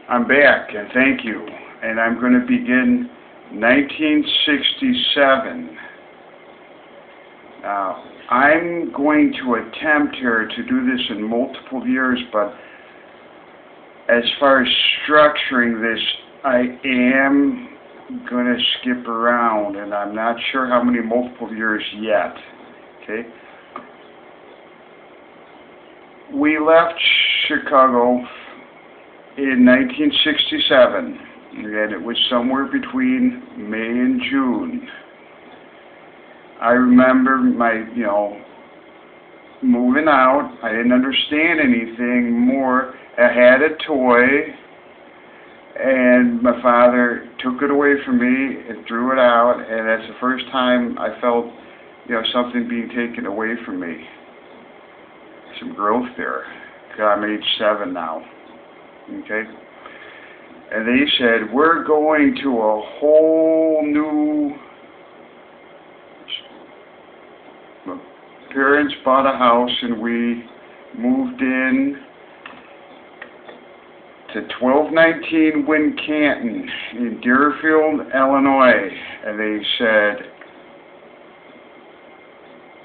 I'm back, and thank you. And I'm going to begin 1967. Now, I'm going to attempt here to do this in multiple years, but as far as structuring this, I am going to skip around, and I'm not sure how many multiple years yet. Okay? We left Chicago in 1967, and it was somewhere between May and June. I remember moving out. I didn't understand anything more. I had a toy, and my father took it away from me and threw it out, and that's the first time I felt, something being taken away from me. Some growth there. I'm age 7 now. Okay? And they said, we're going to a whole new... My parents bought a house and we moved in to 1219 Wincanton in Deerfield, Illinois. And they said,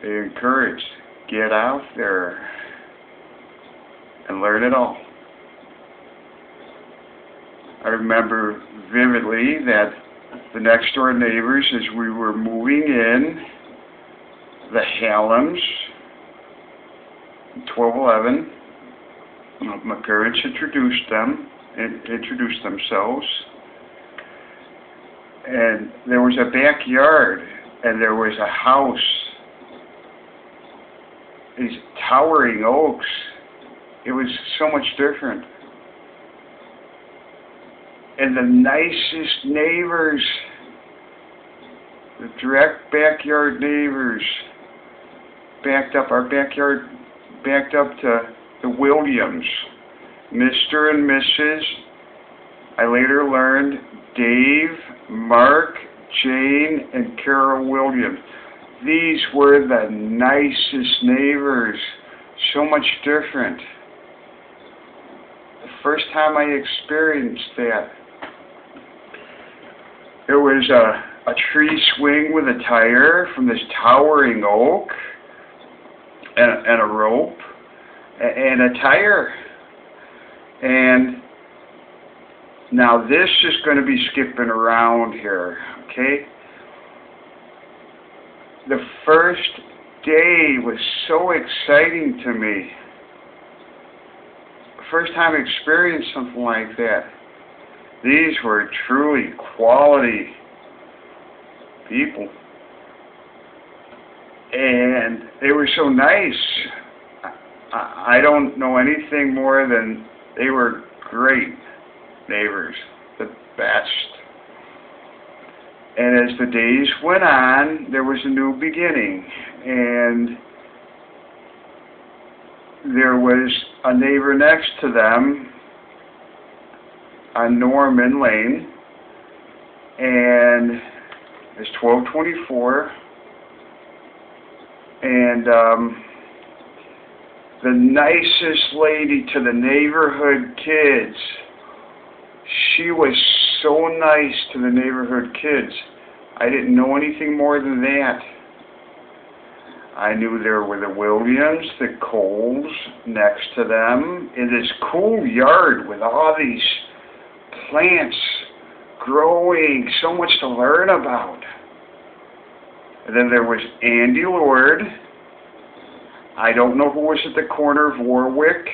they encouraged, get out there and learn it all. I remember vividly that the next door neighbors, as we were moving in, the Hallams, 1211, my parents introduced themselves, and there was a backyard, and there was a house, these towering oaks. It was so much different. And the nicest neighbors, the direct backyard neighbors, our backyard backed up to the Williams, Mr. and Mrs. I later learned Dave, Mark, Jane, and Carol Williams. These were the nicest neighbors, so much different. The first time I experienced that, there was a tree swing with a tire from this towering oak, and a rope, and a tire. And now this is going to be skipping around here, okay? The first day was so exciting to me. First time I experienced something like that. These were truly quality people. And they were so nice. I don't know anything more than they were great neighbors, the best. And as the days went on, there was a new beginning. And there was a neighbor next to them on Norman Lane, and it's 1224, and the nicest lady to the neighborhood kids. She was so nice to the neighborhood kids. I didn't know anything more than that. I knew there were the Williams, the Coles next to them, in this cool yard with all these plants growing, so much to learn about. And then there was Andy Lord. I don't know who was at the corner of Warwick.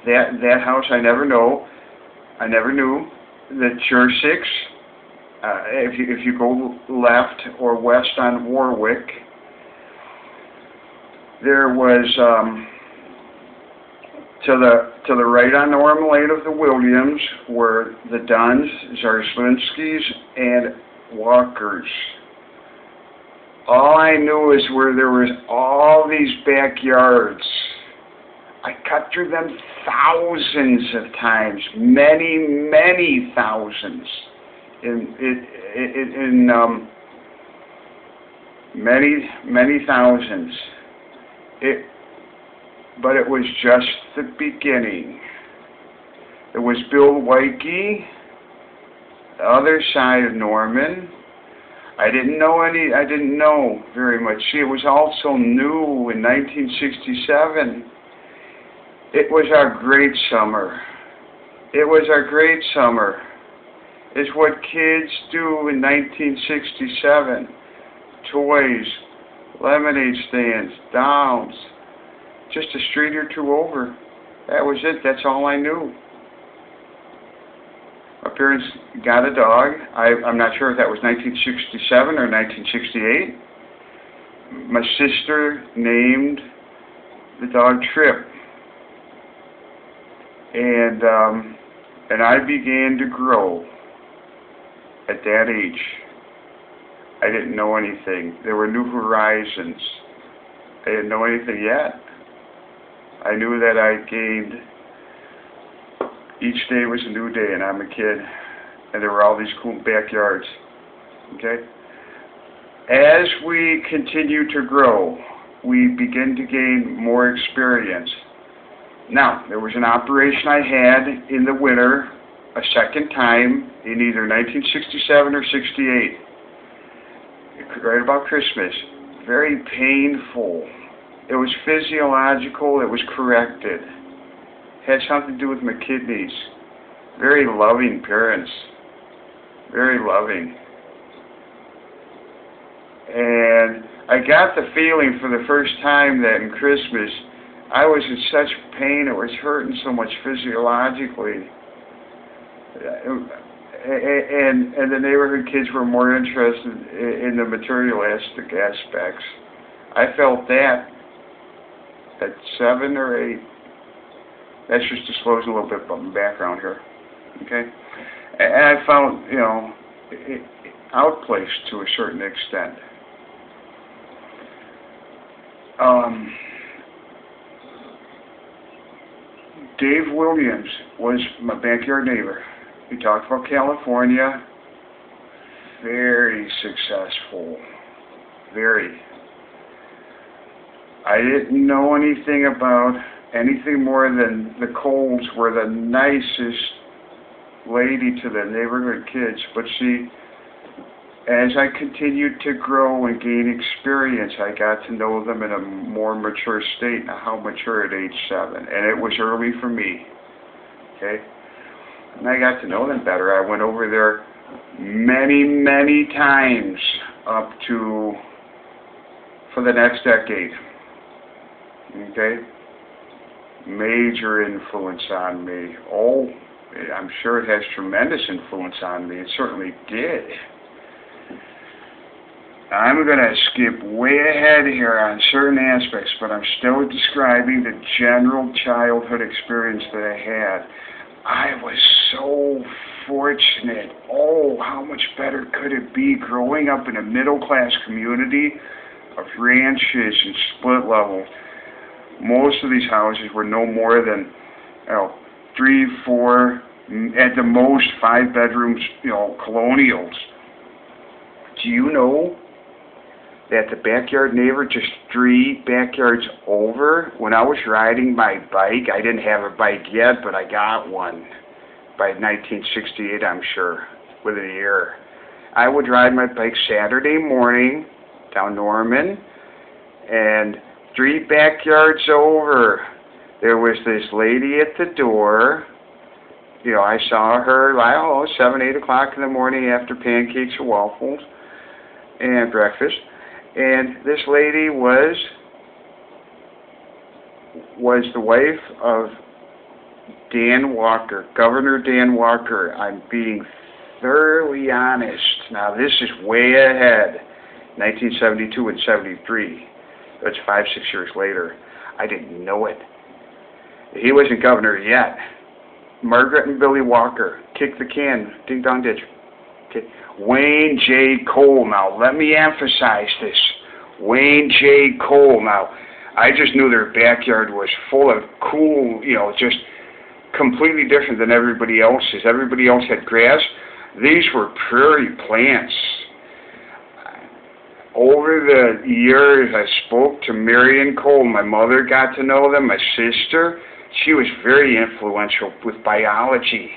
That house I never know. I never knew. The Jersics, if you go left or west on Warwick, there was to the right on Norman Lane of the Williams were the Duns, Zarslinskis, and Walkers. All I knew is where there was all these backyards. I cut through them thousands of times, many thousands, many thousands. But it was just the beginning. There was was Bill Weike, the other side of Norman. I didn't know very much. See, it was also new in 1967. It was our great summer. It was our great summer. It's what kids do in 1967. Toys, lemonade stands, dolls. Just a street or two over. That was it. That's all I knew. My parents got a dog. I'm not sure if that was 1967 or 1968. My sister named the dog Trip. And I began to grow at that age. I didn't know anything. There were new horizons. I didn't know anything yet. I knew that I gained, each day was a new day, and I'm a kid, and there were all these cool backyards, okay? As we continue to grow, we begin to gain more experience. Now, there was an operation I had in the winter, a second time, in either 1967 or 68, right about Christmas. Very painful. It was physiological. It was corrected. Had something to do with my kidneys. Very loving parents. Very loving. And I got the feeling for the first time that in Christmas I was in such pain. It was hurting so much physiologically. And the neighborhood kids were more interested in the materialistic aspects. I felt that at 7 or 8. That's just disclosing a little bit about my background here, okay? And I found, outplaced to a certain extent. Dave Williams was my backyard neighbor. He talked about California. Very successful. Very. I didn't know anything about anything more than the Coles were the nicest lady to the neighborhood kids. But see, as I continued to grow and gain experience, I got to know them in a more mature state. Now, how mature at age 7? And it was early for me. Okay? And I got to know them better. I went over there many, many times up to, for the next decade. Okay? Major influence on me. Oh, I'm sure it has tremendous influence on me. It certainly did. I'm going to skip way ahead here on certain aspects, but I'm still describing the general childhood experience that I had. I was so fortunate. Oh, how much better could it be growing up in a middle-class community of ranches and split levels. Most of these houses were no more than 3, 4, at the most 5 bedrooms, colonials. Do you know that the backyard neighbor just 3 backyards over, when I was riding my bike, I didn't have a bike yet, but I got one by 1968, I'm sure, within a year. I would ride my bike Saturday morning down Norman, and 3 backyards over, there was this lady at the door. I saw her, 7, 8 o'clock in the morning after pancakes or waffles and breakfast. And this lady was the wife of Dan Walker, Governor Dan Walker. I'm being thoroughly honest. Now, this is way ahead, 1972 and 73. That's 5, 6 years later. I didn't know it. He wasn't governor yet. Margaret and Billy Walker kicked the can, ding dong ditch. Okay. Wayne J. Cole. Now, let me emphasize this. Wayne J. Cole. Now, I just knew their backyard was full of cool, just completely different than everybody else's. Everybody else had grass. These were prairie plants. Over the years, I spoke to Marion Cole. My mother got to know them. My sister. She was very influential with biology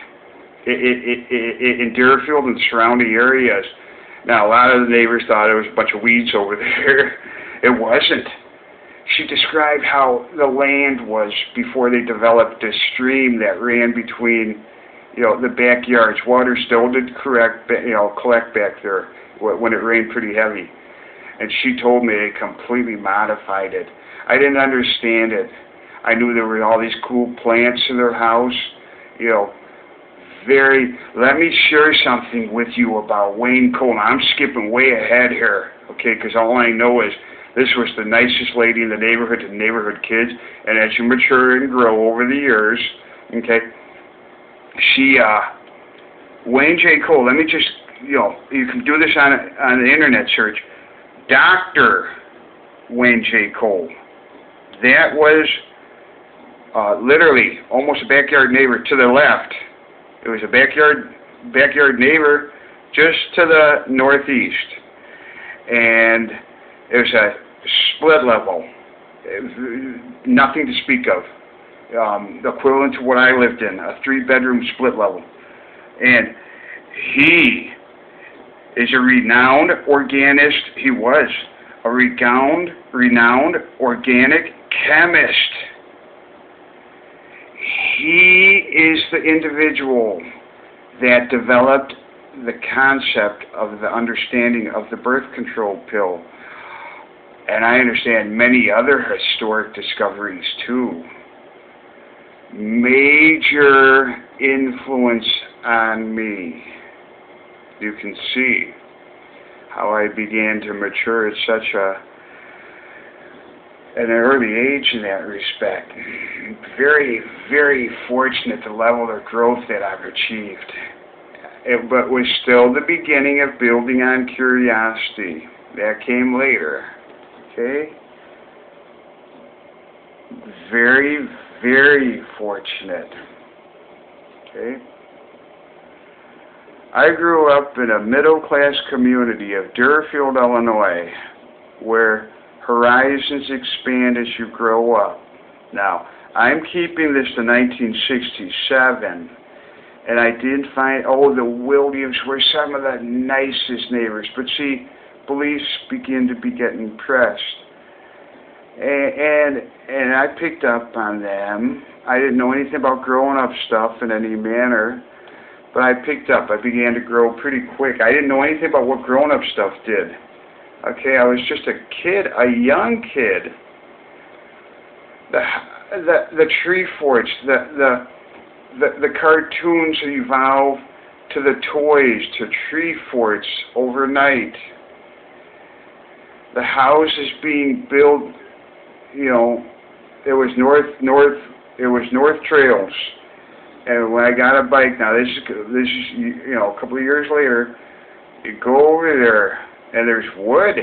in Deerfield and surrounding areas. Now, a lot of the neighbors thought it was a bunch of weeds over there. It wasn't. She described how the land was before they developed this stream that ran between, the backyards. Water still did collect back there when it rained pretty heavy. And she told me they completely modified it. I didn't understand it. I knew there were all these cool plants in their house, let me share something with you about Wayne Cole. Now, I'm skipping way ahead here, okay, because all I know is this was the nicest lady in the neighborhood to neighborhood kids, and as you mature and grow over the years, okay, Wayne J. Cole, let me just, you can do this on the internet search, Dr. Wayne J. Cole. That was literally almost a backyard neighbor to the left. It was a backyard neighbor just to the northeast, and it was a split level, nothing to speak of, equivalent to what I lived in, a 3-bedroom split level. And he is a renowned organist. He was a renowned organic chemist. He is the individual that developed the concept of the understanding of the birth control pill. And I understand many other historic discoveries too. Major influence on me. You can see how I began to mature at such an early age in that respect. Very, very fortunate the level of growth that I've achieved. But was still the beginning of building on curiosity. That came later. Okay? Very, very fortunate. Okay? I grew up in a middle-class community of Deerfield, Illinois, where horizons expand as you grow up. Now, I'm keeping this to 1967, and I did find, the Williams were some of the nicest neighbors. But see, beliefs begin to be getting pressed. And I picked up on them. I didn't know anything about growing up stuff in any manner, but I picked up. I began to grow pretty quick. I didn't know anything about what grown up stuff did. Okay, I was just a kid, a young kid. The tree forts, the cartoons evolved to the toys, to tree forts overnight. The houses being built, it was North Trails. And when I got a bike, now this is a couple of years later, you go over there and there's wood.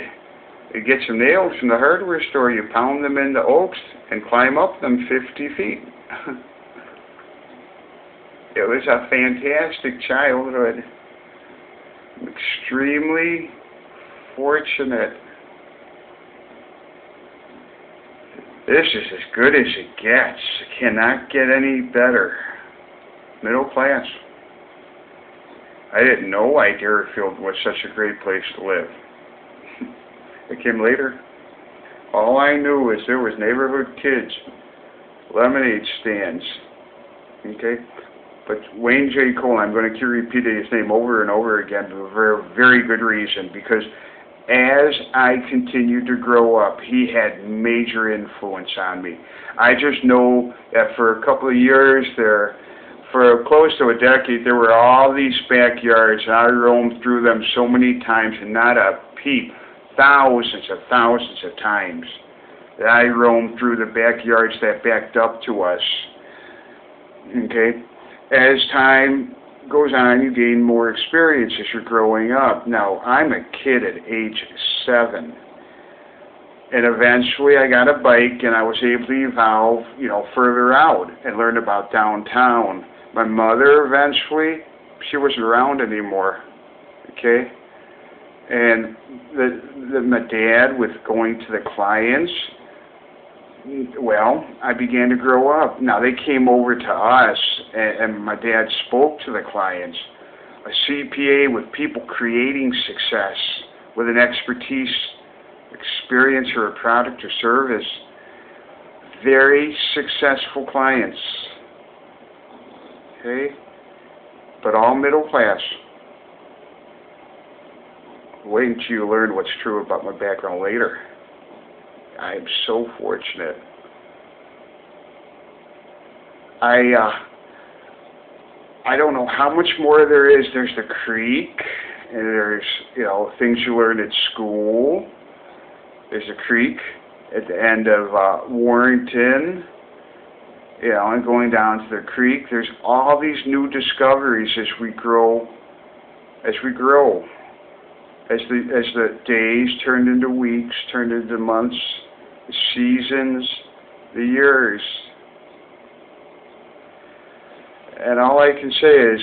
You get some nails from the hardware store, you pound them into oaks and climb up them 50 feet. It was a fantastic childhood. I'm extremely fortunate. This is as good as it gets. It cannot get any better. Middle class. I didn't know why Deerfield was such a great place to live. It came later. All I knew is there was neighborhood kids, lemonade stands. Okay? But Wayne J. Cole, I'm going to keep repeating his name over and over again for a very, very good reason, because as I continued to grow up, he had major influence on me. I just know that for a couple of years there, for close to a decade, there were all these backyards, and I roamed through them so many times, and not a peep, thousands of times, that I roamed through the backyards that backed up to us. Okay? As time goes on, you gain more experience as you're growing up. Now, I'm a kid at age 7. And eventually I got a bike and I was able to evolve, further out and learn about downtown. My mother eventually, she wasn't around anymore. Okay? And my dad, with going to the clients, Well, I began to grow up. Now, they came over to us, and my dad spoke to the clients. A CPA with people creating success, with an expertise, experience, or a product or service. Very successful clients. Okay? But all middle class. Wait until you learn what's true about my background later. I am so fortunate. I don't know how much more there is. There's the creek, and there's, things you learn at school. There's a creek at the end of Warrington, and going down to the creek. There's all these new discoveries as we grow. As the days turned into weeks, turned into months, the seasons, the years. And all I can say is,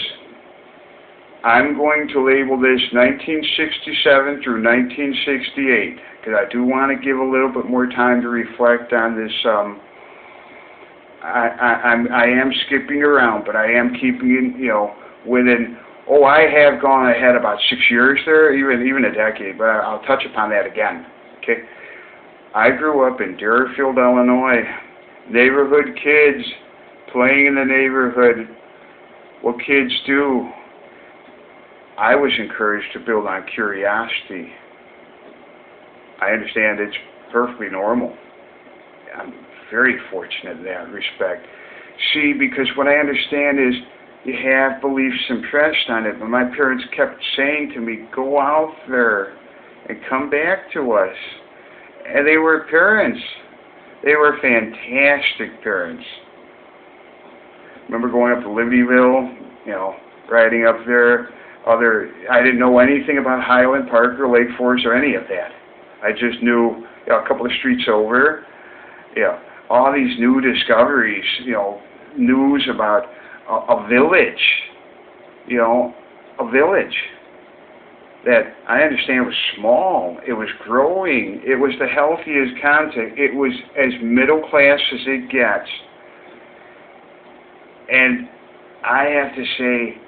I'm going to label this 1967 through 1968, because I do want to give a little bit more time to reflect on this. I am skipping around, but I am keeping it, within. Oh, I have gone ahead about 6 years there, even a decade, but I'll touch upon that again. Okay. I grew up in Deerfield, Illinois. Neighborhood kids playing in the neighborhood. What kids do. I was encouraged to build on curiosity. I understand it's perfectly normal. I'm very fortunate in that respect. See, because what I understand is you have beliefs impressed on it, but my parents kept saying to me, go out there and come back to us. And they were parents. They were fantastic parents. Remember going up to Libertyville, riding up there. I didn't know anything about Highland Park or Lake Forest or any of that. I just knew a couple of streets over, all these new discoveries, news about a village, a village that I understand was small. It was growing. It was the healthiest concept. It was as middle class as it gets. And I have to say,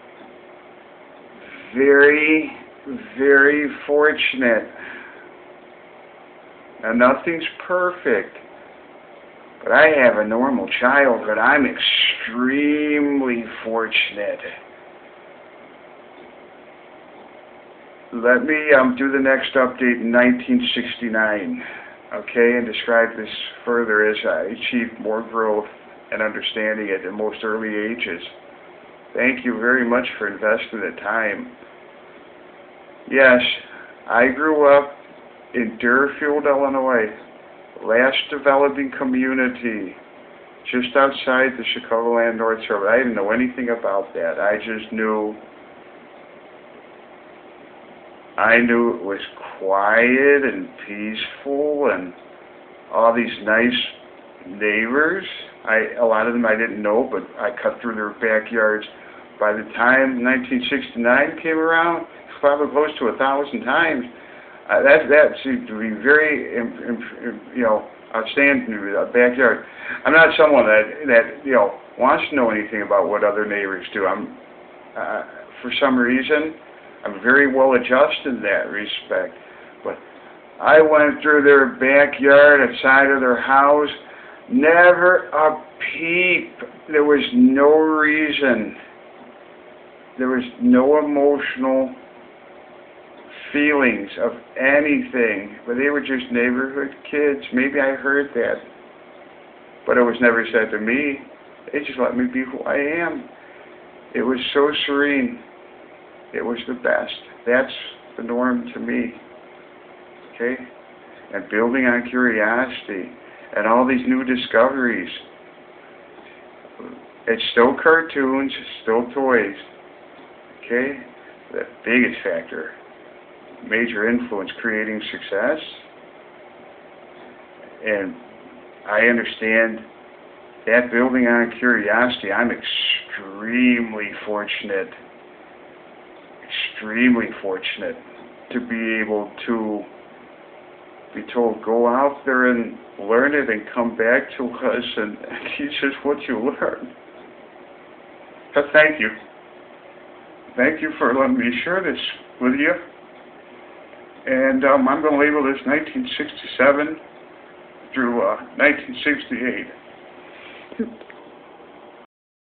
very, very fortunate. Now, nothing's perfect, but I have a normal childhood. I'm extremely fortunate. Let me do the next update in 1969, okay, and describe this further as I achieved more growth and understanding at the most early ages. Thank you very much for investing the time. Yes, I grew up in Deerfield, Illinois, last developing community, just outside the Chicagoland North Shore. I didn't know anything about that. I just knew it was quiet and peaceful and all these nice neighbors. A lot of them I didn't know, but I cut through their backyards. By the time 1969 came around, probably close to 1,000 times. That seemed to be very, outstanding in the backyard. I'm not someone that wants to know anything about what other neighbors do. For some reason, I'm very well adjusted in that respect. But I went through their backyard, outside of their house, never a peep. There was no reason. There was no emotional feelings of anything, but they were just neighborhood kids. Maybe I heard that, but it was never said to me. They just let me be who I am. It was so serene. It was the best. That's the norm to me. Okay? And building on curiosity and all these new discoveries. It's still cartoons, still toys. Okay? The biggest factor, major influence, creating success. And I understand that building on curiosity, I'm extremely fortunate to be able to be told, go out there and learn it and come back to us and teach us what you learn. But thank you. Thank you for letting me share this with you. And I'm going to label this 1967 through 1968.